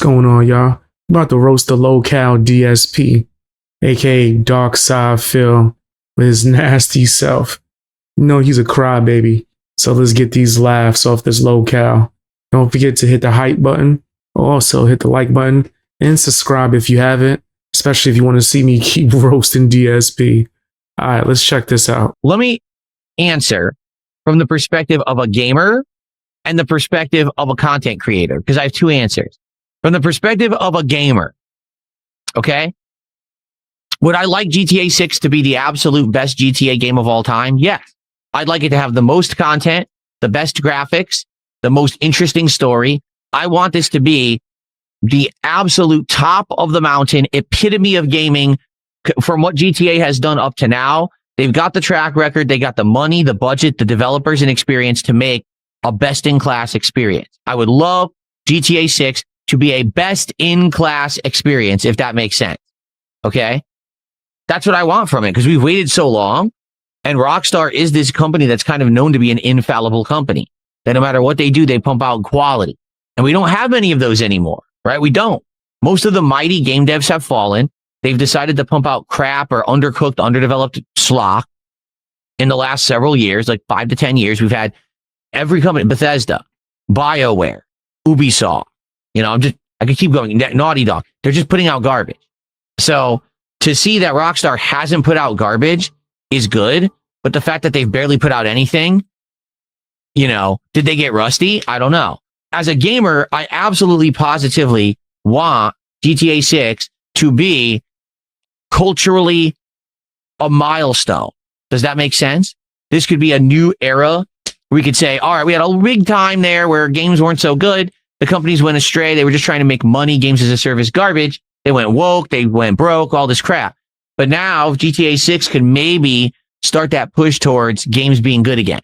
going on, y'all? I'm about to roast the low-cal DSP, aka Dark Side Phil, with his nasty self. You know he's a crybaby, so let's get these laughs off this low-cal. Don't forget to hit the hype button, also hit the like button, and subscribe if you haven't, especially if you want to see me keep roasting DSP. All right, let's check this out. Let me answer from the perspective of a gamer and the perspective of a content creator, because I have two answers. From the perspective of a gamer, okay? Would I like GTA 6 to be the absolute best GTA game of all time? Yes. I'd like it to have the most content, the best graphics, the most interesting story. I want this to be the absolute top of the mountain, epitome of gaming from what GTA has done up to now. They've got the track record, they got the money, the budget, the developers, and experience to make a best-in-class experience. I would love GTA 6 to be a best-in-class experience, if that makes sense. Okay? That's what I want from it, because we've waited so long, and Rockstar is this company that's kind of known to be an infallible company, that no matter what they do, they pump out quality. And we don't have many of those anymore, right? We don't. Most of the mighty game devs have fallen. They've decided to pump out crap or undercooked, underdeveloped slop in the last several years, like 5 to 10 years. We've had every company, Bethesda, BioWare, Ubisoft, I could keep going, Naughty Dog. They're just putting out garbage. So to see that Rockstar hasn't put out garbage is good, but the fact that they've barely put out anything, did they get rusty? I don't know. As a gamer, I absolutely positively want GTA 6 to be culturally a milestone. Does that make sense? This could be a new era. We could say, all right, we had a big time there where games weren't so good. The companies went astray. They were just trying to make money. Games as a service garbage. They went woke. They went broke, all this crap. But now GTA 6 could maybe start that push towards games being good again.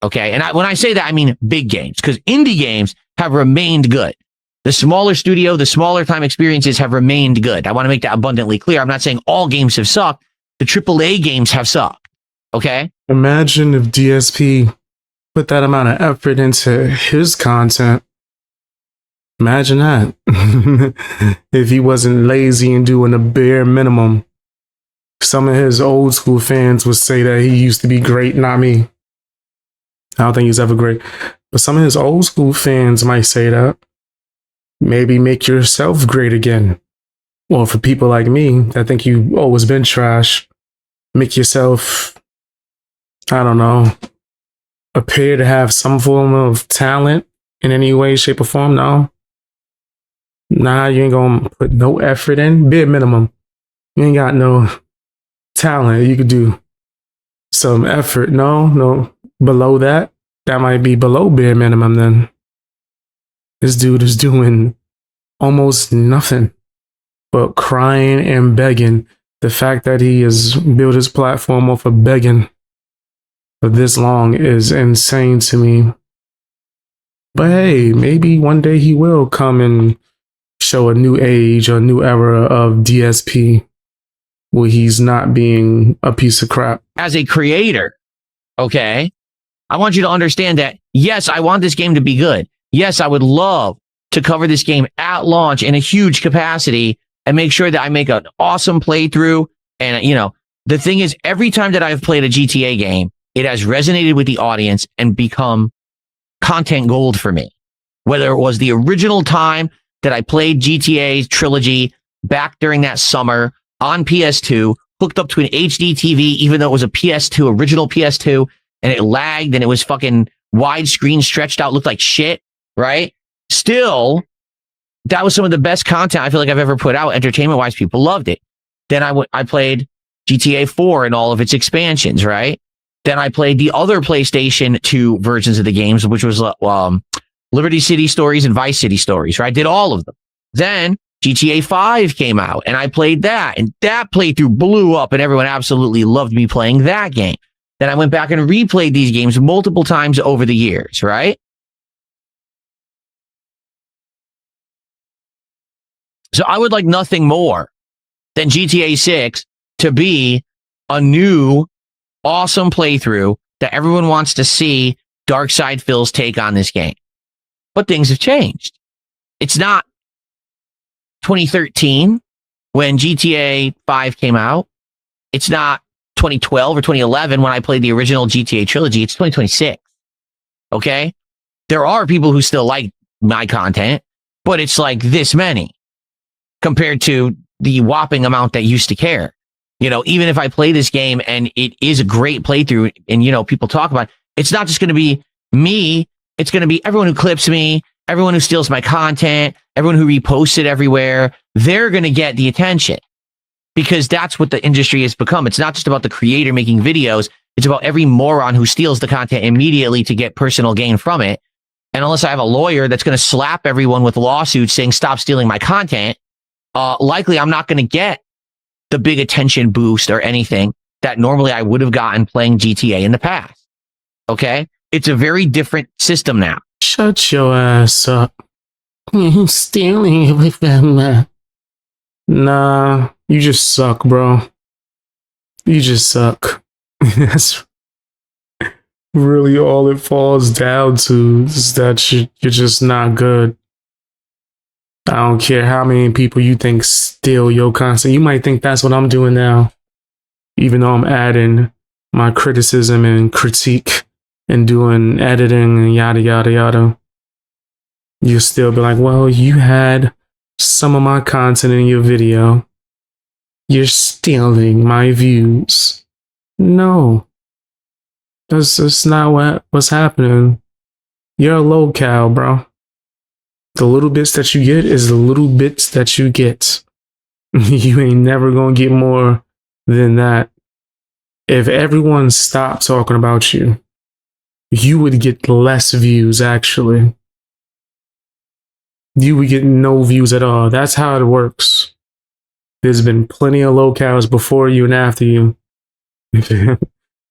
Okay. And when I say that, I mean big games, because indie games have remained good. The smaller studio, the smaller time experiences have remained good. I want to make that abundantly clear. I'm not saying all games have sucked. The AAA games have sucked. Okay. Imagine if DSP put that amount of effort into his content. Imagine that. If he wasn't lazy and doing the bare minimum. Some of his old school fans would say that he used to be great, not me. I don't think he's ever great. But some of his old school fans might say that. Maybe make yourself great again. Or for people like me that think you've always been trash, make yourself, I don't know, appear to have some form of talent in any way, shape, or form. No. Nah, you ain't gonna put no effort in. Bare minimum. You ain't got no talent. You could do some effort. No. Below that, that might be below bare minimum then. This dude is doing almost nothing but crying and begging. The fact that he has built his platform off of begging for this long is insane to me. But hey, maybe one day he will come and show a new age or a new era of DSP where he's not being a piece of crap. As a creator, okay, I want you to understand that, yes, I want this game to be good. Yes, I would love to cover this game at launch in a huge capacity and make sure that I make an awesome playthrough. And, the thing is, every time that I've played a GTA game, it has resonated with the audience and become content gold for me. Whether it was the original time that I played GTA trilogy back during that summer on PS2, hooked up to an HD TV, even though it was a PS2, original PS2, and it lagged and it was fucking widescreen stretched out, looked like shit, right? Still, that was some of the best content I feel like I've ever put out, entertainment-wise. People loved it. Then I played GTA 4 and all of its expansions, right? Then I played the other PlayStation 2 versions of the games, which was Liberty City Stories and Vice City Stories, right? I did all of them. Then GTA 5 came out, and I played that, and that playthrough blew up, and everyone absolutely loved me playing that game. Then I went back and replayed these games multiple times over the years, right? So I would like nothing more than GTA 6 to be a new, awesome playthrough that everyone wants to see Dark Side Phil's take on this game. But things have changed. It's not 2013 when GTA 5 came out. It's not 2012 or 2011 when I played the original GTA trilogy. It's 2026. Okay. There are people who still like my content, but it's like this many compared to the whopping amount that used to care. You know, even if I play this game and it is a great playthrough and, you know, people talk about it, it's not just going to be me. It's going to be everyone who clips me, everyone who steals my content, everyone who reposts it everywhere. They're going to get the attention because that's what the industry has become. It's not just about the creator making videos. It's about every moron who steals the content immediately to get personal gain from it. And unless I have a lawyer that's going to slap everyone with lawsuits saying, stop stealing my content, likely I'm not going to get the big attention boost or anything that normally I would have gotten playing GTA in the past. Okay? It's a very different system now. Shut your ass up. You stealing it with them. Nah, you just suck, bro. You just suck. That's really all it falls down to, is that you're just not good. I don't care how many people you think steal your content. You might think that's what I'm doing now, even though I'm adding my criticism and critique and doing editing and yada, yada, yada. You'll still be like, well, you had some of my content in your video. You're stealing my views. No. That's not what's happening. You're a low cow, bro. The little bits that you get is the little bits that you get. You ain't never gonna get more than that. If everyone stopped talking about you, you would get less views, actually. You would get no views at all. That's how it works. There's been plenty of low cows before you and after you.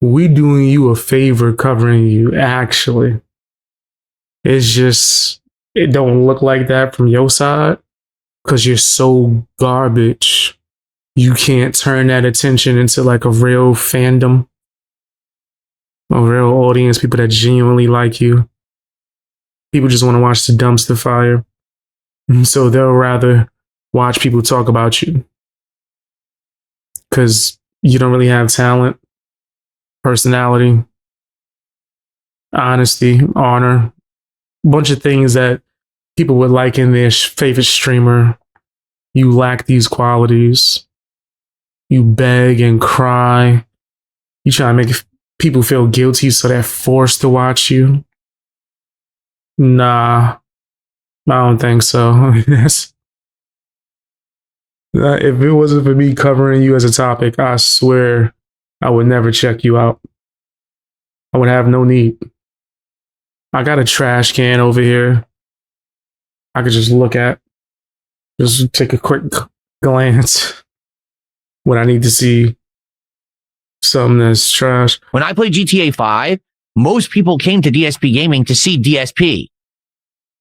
We doing you a favor covering you, actually. It's just, it don't look like that from your side because you're so garbage. You can't turn that attention into like a real fandom, a real audience, people that genuinely like you. People just want to watch the dumpster fire. So they'll rather watch people talk about you because you don't really have talent, personality, honesty, honor, a bunch of things that people would like in their favorite streamer. You lack these qualities. You beg and cry. You try to make people feel guilty so they're forced to watch you. Nah, I don't think so. If it wasn't for me covering you as a topic, I swear I would never check you out. I would have no need. I got a trash can over here. I could just look at, just take a quick glance when I need to see something that's trash. When I played GTA 5, most people came to DSPGaming to see DSP.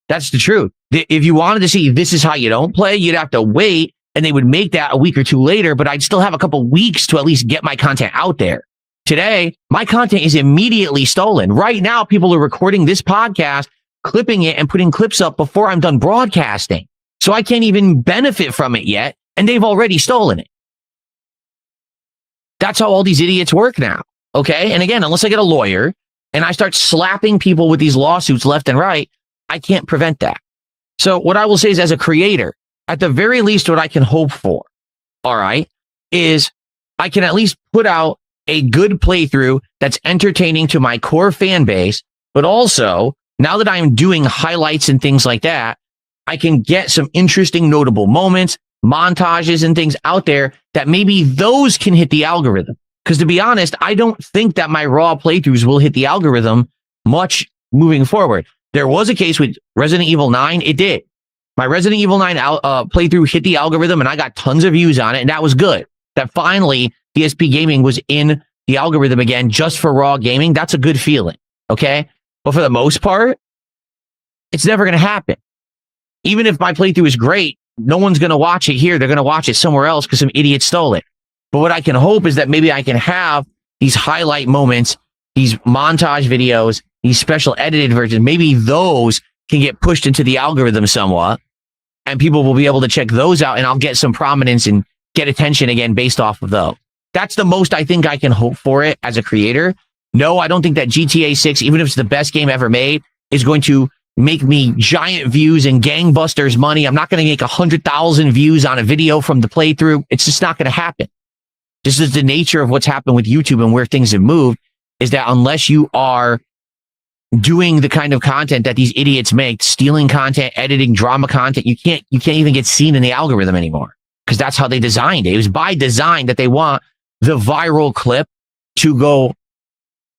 That's the truth. If you wanted to see this is how you don't play, you'd have to wait, and they would make that a week or two later, but I'd still have a couple weeks to at least get my content out there. Today, my content is immediately stolen. Right now, people are recording this podcast, clipping it, and putting clips up before I'm done broadcasting. So I can't even benefit from it yet, and they've already stolen it. That's how all these idiots work now. Okay? And again, unless I get a lawyer and I start slapping people with these lawsuits left and right, I can't prevent that. So what I will say is, as a creator, at the very least, what I can hope for, all right, is I can at least put out a good playthrough that's entertaining to my core fan base, but also, now that I'm doing highlights and things like that, I can get some interesting, notable moments, montages and things out there that maybe those can hit the algorithm. Because to be honest, I don't think that my raw playthroughs will hit the algorithm much moving forward. There was a case with Resident Evil 9. It did. My Resident Evil 9 playthrough hit the algorithm and I got tons of views on it. And that was good. That finally DSPGaming was in the algorithm again just for raw gaming. That's a good feeling. Okay. But for the most part, it's never going to happen. Even if my playthrough is great, no one's going to watch it here. They're going to watch it somewhere else because some idiot stole it. But what I can hope is that maybe I can have these highlight moments, these montage videos, these special edited versions. Maybe those can get pushed into the algorithm somewhat. and people will be able to check those out, and I'll get some prominence and get attention again based off of those. That's the most I think I can hope for it as a creator. No, I don't think that GTA 6, even if it's the best game ever made, is going to make me giant views and gangbusters money. I'm not going to make 100,000 views on a video from the playthrough. It's just not going to happen. This is the nature of what's happened with YouTube and where things have moved, is that unless you are doing the kind of content that these idiots make, stealing content, editing drama content, you can't even get seen in the algorithm anymore, because that's how they designed it. It was by design that they want the viral clip to go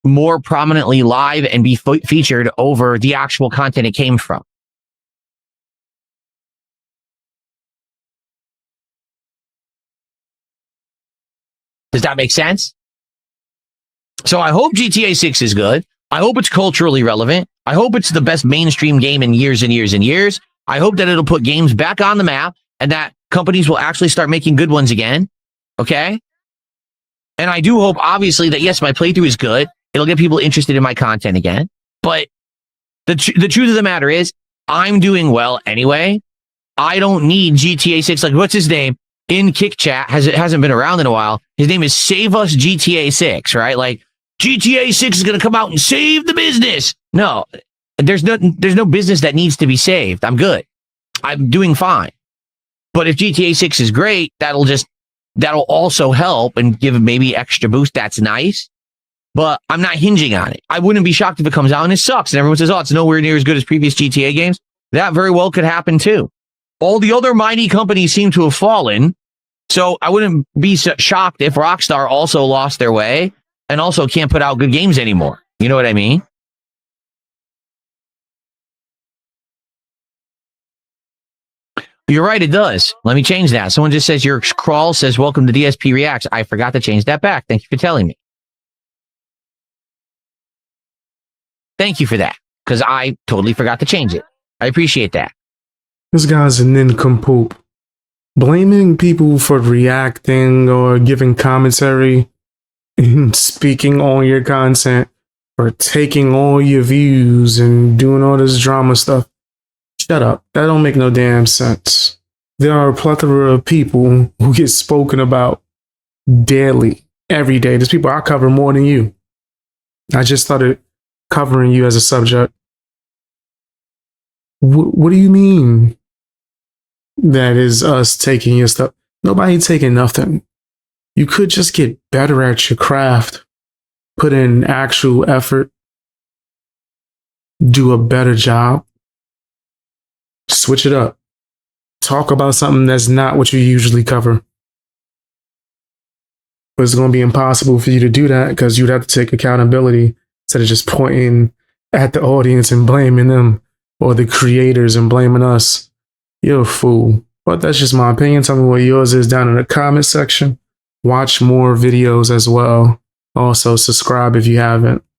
more prominently live and be featured over the actual content it came from. Does that make sense? So I hope GTA 6 is good. I hope it's culturally relevant. I hope it's the best mainstream game in years and years and years. I hope that it'll put games back on the map and that companies will actually start making good ones again. Okay? And I do hope, obviously, that yes, my playthrough is good. It'll get people interested in my content again. But the truth of the matter is, I'm doing well anyway. I don't need GTA 6. Like, what's his name? In Kick Chat, hasn't been around in a while. His name is Save Us GTA 6, right? Like, GTA 6 is going to come out and save the business. No, there's no business that needs to be saved. I'm good. I'm doing fine. But if GTA 6 is great, that'll also help and give maybe extra boost. That's nice. But I'm not hinging on it. I wouldn't be shocked if it comes out and it sucks and everyone says, oh, it's nowhere near as good as previous GTA games. That very well could happen too. All the other mighty companies seem to have fallen. So I wouldn't be shocked if Rockstar also lost their way and also can't put out good games anymore. You know what I mean? You're right, it does. Let me change that. Someone just says your crawl says, welcome to DSP Reacts. I forgot to change that back. Thank you for telling me. Thank you for that, because I totally forgot to change it. I appreciate that. This guy's a nincompoop. Blaming people for reacting or giving commentary and speaking on your content or taking all your views and doing all this drama stuff. Shut up. That don't make no damn sense. There are a plethora of people who get spoken about daily, every day. There's people I cover more than you. I just started covering you as a subject. What do you mean? That is us taking your stuff. Nobody taking nothing. You could just get better at your craft, put in actual effort, do a better job, switch it up, talk about something that's not what you usually cover. But it's going to be impossible for you to do that because you'd have to take accountability instead of just pointing at the audience and blaming them or the creators and blaming us. You're a fool. But that's just my opinion. Tell me what yours is down in the comment section. Watch more videos as well. Also, subscribe if you haven't.